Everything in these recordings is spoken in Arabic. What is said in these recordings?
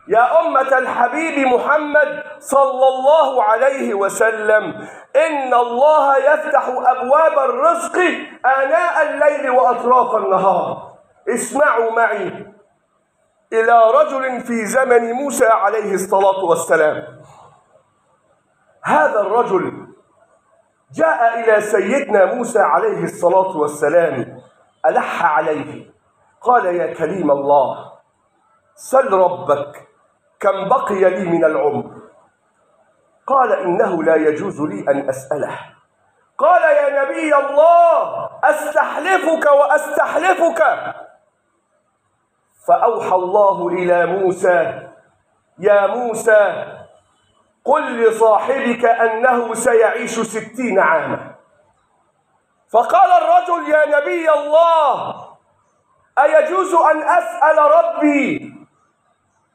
يا أمة الحبيب محمد صلى الله عليه وسلم، إن الله يفتح أبواب الرزق آناء الليل وأطراف النهار. اسمعوا معي إلى رجل في زمن موسى عليه الصلاة والسلام. هذا الرجل جاء إلى سيدنا موسى عليه الصلاة والسلام، ألح عليه، قال: يا كريم الله، سل ربك كم بقي لي من العمر. قال: إنه لا يجوز لي أن أسأله. قال: يا نبي الله، أستحلفك وأستحلفك. فأوحى الله إلى موسى: يا موسى، قل لصاحبك أنه سيعيش 60 عاما. فقال الرجل: يا نبي الله، أيجوز أن أسأل ربي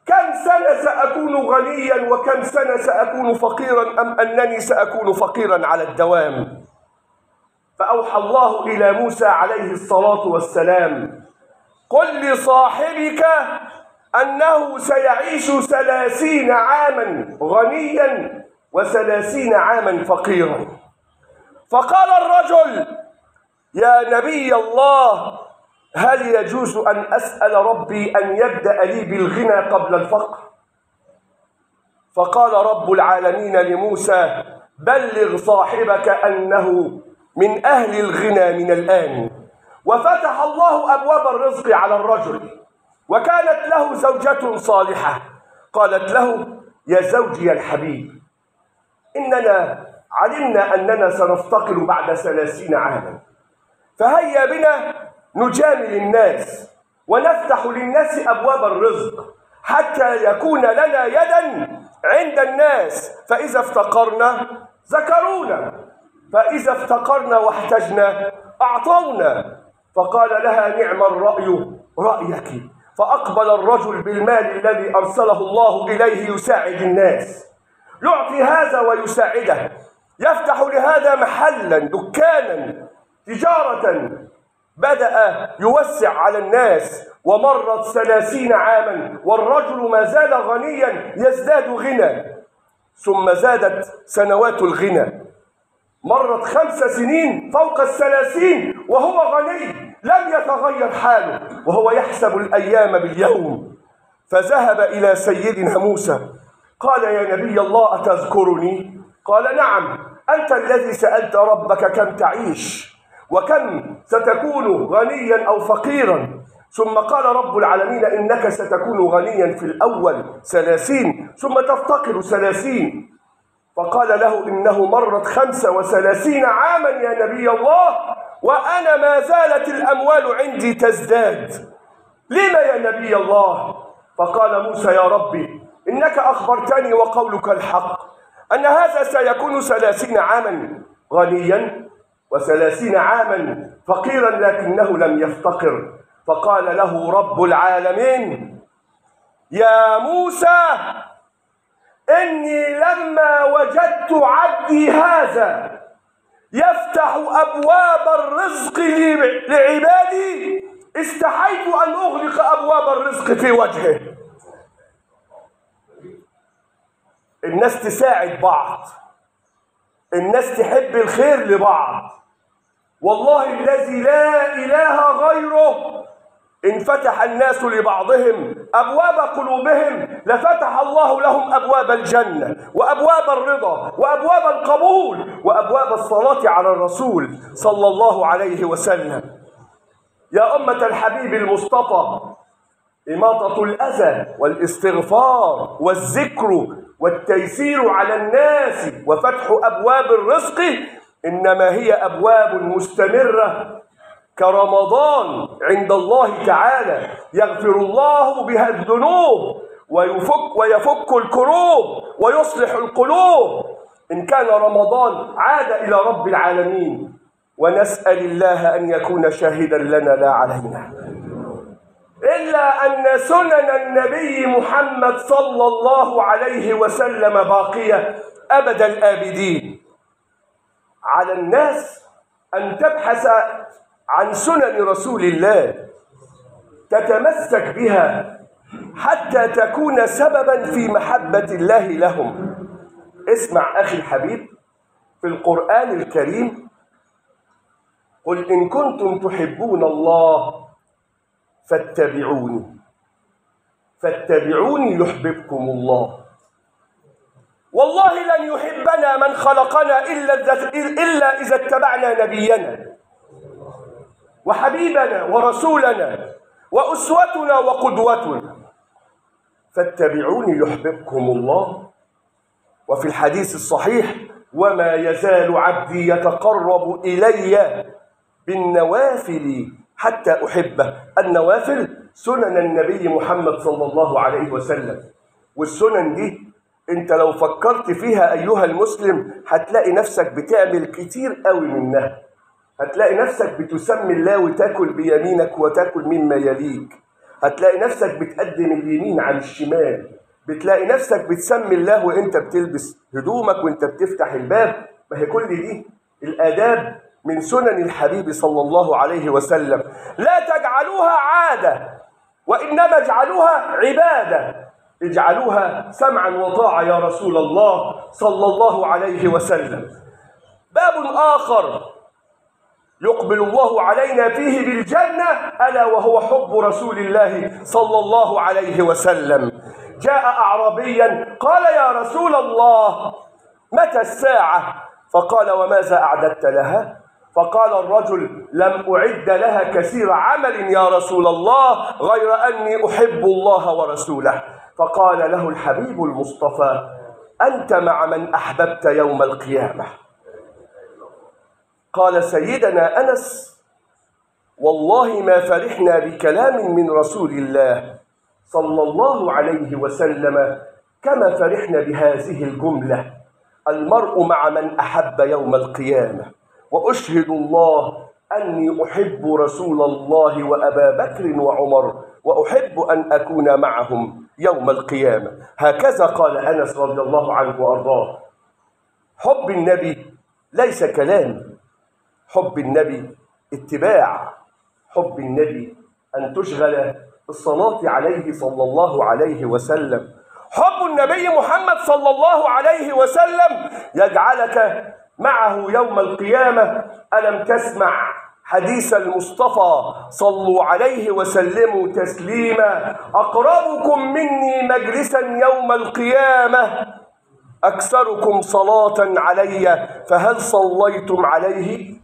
كم سنة سأكون غنيا وكم سنة سأكون فقيرا، أم أنني سأكون فقيرا على الدوام؟ فأوحى الله إلى موسى عليه الصلاة والسلام: قل لصاحبك أنه سيعيش 30 عاما غنيا و30 عاما فقيرا. فقال الرجل: يا نبي الله، هل يجوز أن أسأل ربي أن يبدأ لي بالغنى قبل الفقر؟ فقال رب العالمين لموسى: بلغ صاحبك أنه من أهل الغنى من الآن. وفتح الله أبواب الرزق على الرجل، وكانت له زوجة صالحة. قالت له: يا زوجي الحبيب، إننا علمنا أننا سنفتقر بعد 30 عاما، فهيا بنا نجامل الناس ونفتح للناس أبواب الرزق حتى يكون لنا يدا عند الناس، فإذا افتقرنا ذكرونا، فإذا افتقرنا واحتجنا أعطونا. فقال لها: نعم الرأي رأيك. فأقبل الرجل بالمال الذي أرسله الله إليه يساعد الناس، يعطي هذا ويساعده، يفتح لهذا محلا، دكانا، تجارة، بدأ يوسع على الناس. ومرت 30 عاما والرجل ما زال غنيا يزداد غنى، ثم زادت سنوات الغنى، مرت 5 سنين فوق 30 وهو غني، لم يتغير حاله، وهو يحسب الأيام باليوم. فذهب إلى سيدنا موسى، قال: يا نبي الله، أتذكرني؟ قال: نعم، أنت الذي سألت ربك كم تعيش وكم ستكون غنيا أو فقيرا، ثم قال رب العالمين: إنك ستكون غنيا في الأول 30 ثم تفتقر 30. فقال له: إنه مرت 35 عاما يا نبي الله، وأنا ما زالت الأموال عندي تزداد، لما يا نبي الله؟ فقال موسى: يا ربي، إنك أخبرتني وقولك الحق أن هذا سيكون 30 عاما غنيا و30 عاما فقيرا، لكنه لم يفتقر. فقال له رب العالمين: يا موسى، إني لما وجدت عبدي هذا يفتح أبواب الرزق لعبادي استحيت أن أغلق أبواب الرزق في وجهه. الناس تساعد بعض، الناس تحب الخير لبعض. والله الذي لا إله غيره، إن فتح الناس لبعضهم أبواب قلوبهم لفتح الله لهم أبواب الجنة وأبواب الرضا وأبواب القبول وأبواب الصلاة على الرسول صلى الله عليه وسلم. يا أمة الحبيب المصطفى، إماطة الأذى والاستغفار والذكر والتيسير على الناس وفتح أبواب الرزق إنما هي أبواب مستمرة كرمضان عند الله تعالى، يغفر الله بها الذنوب ويفك الكروب ويصلح القلوب. إن كان رمضان عاد إلى رب العالمين، ونسأل الله أن يكون شاهدا لنا لا علينا. إلا أن سنن النبي محمد صلى الله عليه وسلم باقية أبد الآبدين. على الناس أن تبحث عن سنن رسول الله، تتمسك بها حتى تكون سببا في محبة الله لهم. اسمع أخي الحبيب، في القرآن الكريم: قل إن كنتم تحبون الله فاتبعوني يحببكم الله. والله لن يحبنا من خلقنا إلا إذا اتبعنا نبينا وحبيبنا ورسولنا وأسوتنا وقدوتنا. فاتبعوني يحببكم الله. وفي الحديث الصحيح: وما يزال عبدي يتقرب إلي بالنوافل حتى أحبه. النوافل سنن النبي محمد صلى الله عليه وسلم، والسنن دي انت لو فكرت فيها أيها المسلم هتلاقي نفسك بتعمل كتير قوي منها. هتلاقي نفسك بتسمي الله وتاكل بيمينك وتاكل مما يليك. هتلاقي نفسك بتقدم اليمين عن الشمال. بتلاقي نفسك بتسمي الله وانت بتلبس هدومك وانت بتفتح الباب. ما هي كل دي الآداب من سنن الحبيب صلى الله عليه وسلم. لا تجعلوها عادة، وإنما اجعلوها عبادة. اجعلوها سمعا وطاعة يا رسول الله صلى الله عليه وسلم. باب آخر يقبل الله علينا فيه بالجنة ألا وهو حب رسول الله صلى الله عليه وسلم. جاء أعرابيا قال: يا رسول الله متى الساعة؟ فقال: وماذا أعددت لها؟ فقال الرجل: لم أعد لها كثير عمل يا رسول الله غير أني أحب الله ورسوله. فقال له الحبيب المصطفى: أنت مع من أحببت يوم القيامة. قال سيدنا أنس: والله ما فرحنا بكلام من رسول الله صلى الله عليه وسلم كما فرحنا بهذه الجملة: المرء مع من أحب يوم القيامة. وأشهد الله أني أحب رسول الله وأبا بكر وعمر، وأحب أن أكون معهم يوم القيامة. هكذا قال أنس رضي الله عنه وأرضاه. حب النبي ليس كلام، حب النبي اتباع. حب النبي أن تشغل الصلاة عليه صلى الله عليه وسلم. حب النبي محمد صلى الله عليه وسلم يجعلك معه يوم القيامة. ألم تسمع حديث المصطفى صلوا عليه وسلموا تسليما: أقربكم مني مجلسا يوم القيامة أكثركم صلاة علي، فهل صليتم عليه؟